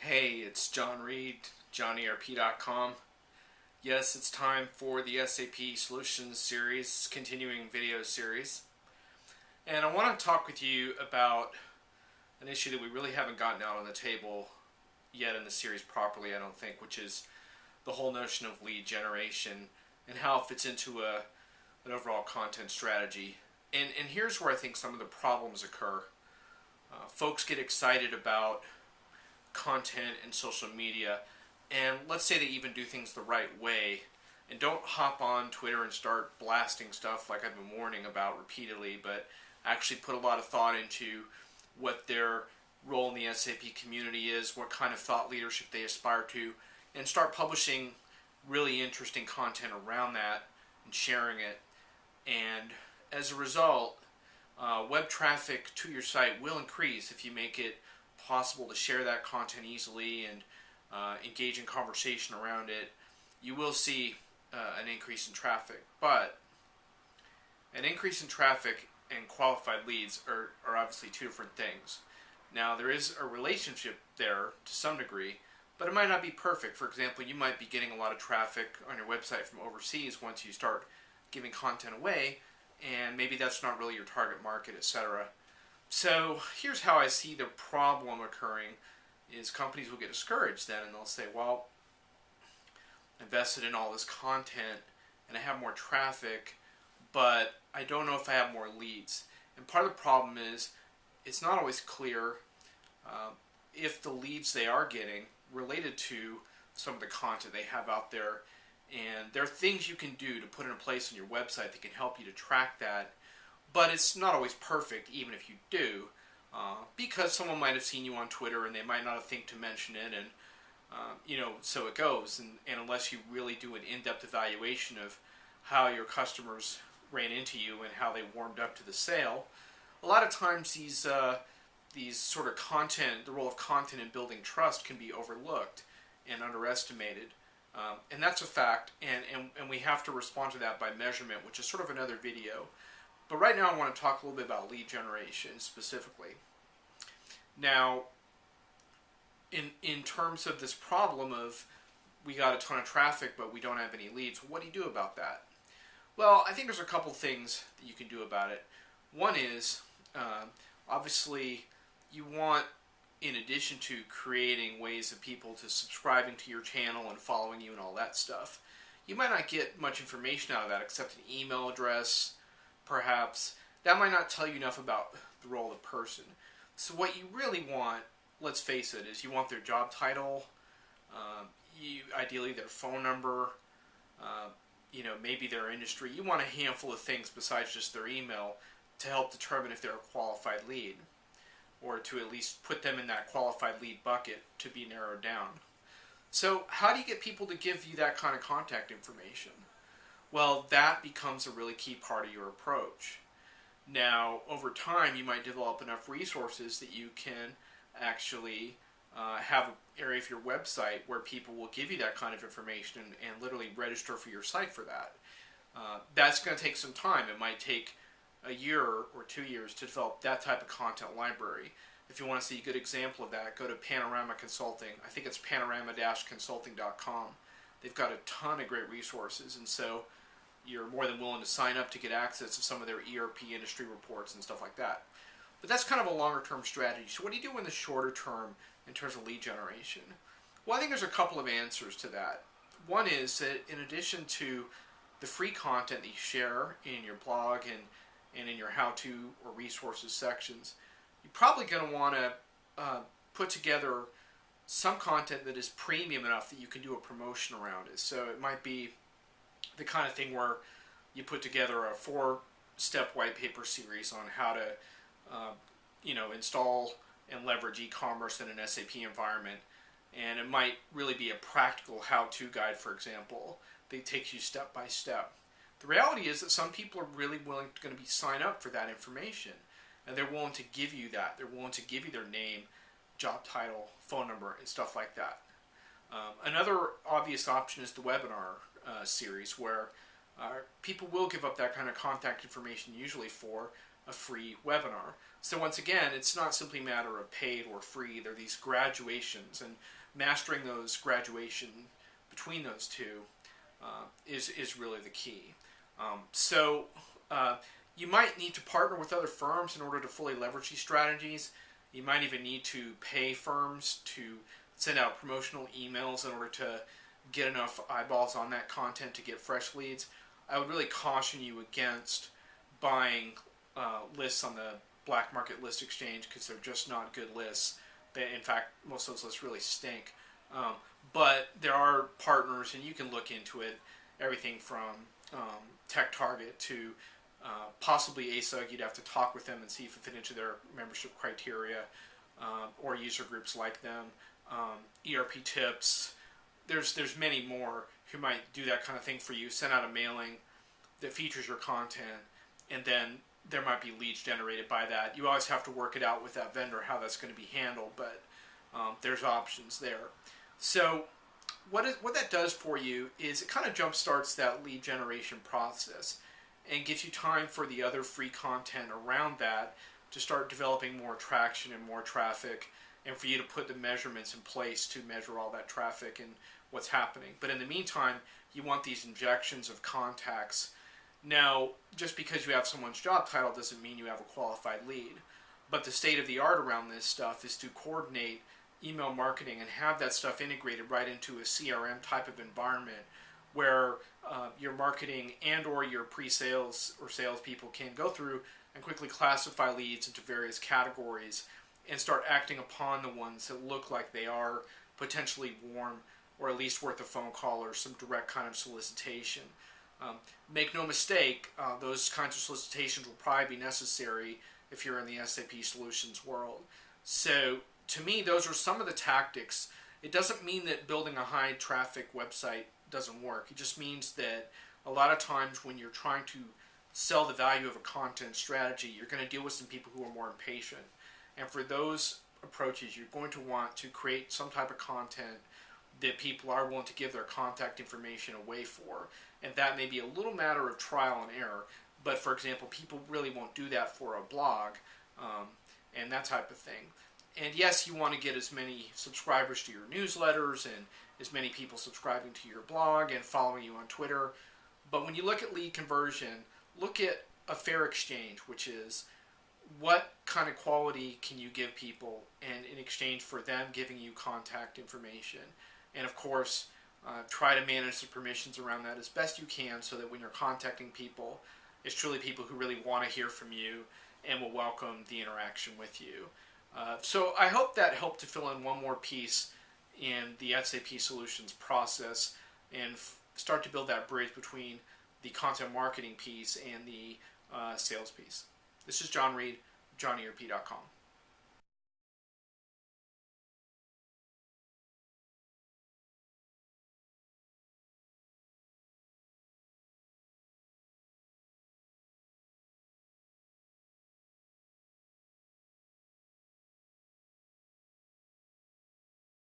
Hey, it's John Reed, JohnERP.com. Yes, it's time for the SAP Solutions series, continuing video series. And I want to talk with you about an issue that we really haven't gotten out on the table yet in the series properly, I don't think, which is the whole notion of lead generation and how it fits into an overall content strategy. And here's where I think some of the problems occur. Folks get excited about content and social media, and let's say they even do things the right way and don't hop on Twitter and start blasting stuff like I've been warning about repeatedly, but actually put a lot of thought into what their role in the SAP community is, what kind of thought leadership they aspire to, and start publishing really interesting content around that and sharing it. And as a result, web traffic to your site will increase if you make it possible to share that content easily and engage in conversation around it. You will see an increase in traffic, but an increase in traffic and qualified leads are obviously two different things. Now, there is a relationship there to some degree, but it might not be perfect. For example, you might be getting a lot of traffic on your website from overseas once you start giving content away, and maybe that's not really your target market, etc. So here's how I see the problem occurring is companies will get discouraged then, and they'll say, well, I invested in all this content and I have more traffic, but I don't know if I have more leads. And part of the problem is it's not always clear if the leads they are getting related to some of the content they have out there. And there are things you can do to put in place on your website that can help you to track that. But it's not always perfect, even if you do, because someone might have seen you on Twitter and they might not think to mention it, and so it goes. And unless you really do an in-depth evaluation of how your customers ran into you and how they warmed up to the sale, a lot of times these sort of content, the role of content in building trust, can be overlooked and underestimated. And that's a fact, and we have to respond to that by measurement, which is sort of another video. But right now I want to talk a little bit about lead generation specifically. Now, in terms of this problem of we got a ton of traffic but we don't have any leads, what do you do about that? Well, I think there's a couple things that you can do about it. One is, obviously, you want, in addition to creating ways of people to subscribing to your channel and following you and all that stuff, you might not get much information out of that except an email address, perhaps. That might not tell you enough about the role of the person. So what you really want, let's face it, is you want their job title, ideally their phone number, maybe their industry. You want a handful of things besides just their email to help determine if they're a qualified lead, or to at least put them in that qualified lead bucket to be narrowed down. So how do you get people to give you that kind of contact information? Well, that becomes a really key part of your approach. Now, over time, you might develop enough resources that you can actually have an area of your website where people will give you that kind of information and literally register for your site for that. That's going to take some time. It might take a year or 2 years to develop that type of content library. If you want to see a good example of that, go to Panorama Consulting. I think it's panorama-consulting.com. They've got a ton of great resources, and so you're more than willing to sign up to get access to some of their ERP industry reports and stuff like that. But that's kind of a longer term strategy. So what do you do in the shorter term in terms of lead generation? Well, I think there's a couple of answers to that. One is that in addition to the free content that you share in your blog and in your how-to or resources sections, you're probably going to want to put together some content that is premium enough that you can do a promotion around it. So it might be the kind of thing where you put together a 4-step white paper series on how to install and leverage e-commerce in an SAP environment. And it might really be a practical how-to guide, for example, that takes you step by step. The reality is that some people are really willing to sign up for that information, and they're willing to give you that. They're willing to give you their name, job title, phone number, and stuff like that. Another obvious option is the webinar series, where people will give up that kind of contact information usually for a free webinar. So once again, it's not simply a matter of paid or free. There are these graduations, and mastering those graduation between those two is really the key. You might need to partner with other firms in order to fully leverage these strategies. You might even need to pay firms to send out promotional emails in order to get enough eyeballs on that content to get fresh leads. I would really caution you against buying lists on the black market list exchange, because they're just not good lists. In fact, most of those lists really stink. But there are partners, and you can look into it, everything from Tech Target to possibly ASUG. You'd have to talk with them and see if it fit into their membership criteria, or user groups like them. ERP Tips. There's many more who might do that kind of thing for you. Send out a mailing that features your content, and then there might be leads generated by that. You always have to work it out with that vendor how that's going to be handled, but there's options there. So what that does for you is it kind of jump starts that lead generation process and gives you time for the other free content around that to start developing more traction and more traffic, and for you to put the measurements in place to measure all that traffic and what's happening. But in the meantime, you want these injections of contacts. Now, just because you have someone's job title doesn't mean you have a qualified lead. But the state of the art around this stuff is to coordinate email marketing and have that stuff integrated right into a CRM type of environment where your marketing and or your pre-sales or salespeople can go through and quickly classify leads into various categories and start acting upon the ones that look like they are potentially warm or at least worth a phone call or some direct kind of solicitation. Make no mistake, those kinds of solicitations will probably be necessary if you're in the SAP Solutions world. So to me, those are some of the tactics. It doesn't mean that building a high traffic website doesn't work. It just means that a lot of times when you're trying to sell the value of a content strategy, you're going to deal with some people who are more impatient. And for those approaches, you're going to want to create some type of content that people are willing to give their contact information away for. And that may be a little matter of trial and error. But for example, people really won't do that for a blog and that type of thing. And yes, you want to get as many subscribers to your newsletters and as many people subscribing to your blog and following you on Twitter. But when you look at lead conversion, look at a fair exchange, which is what kind of quality can you give people and in exchange for them giving you contact information. And of course, try to manage the permissions around that as best you can so that when you're contacting people, it's truly people who really want to hear from you and will welcome the interaction with you. So I hope that helped to fill in one more piece in the SAP Solutions process and start to build that bridge between the content marketing piece and the sales piece. This is John Reed, johnerp.com.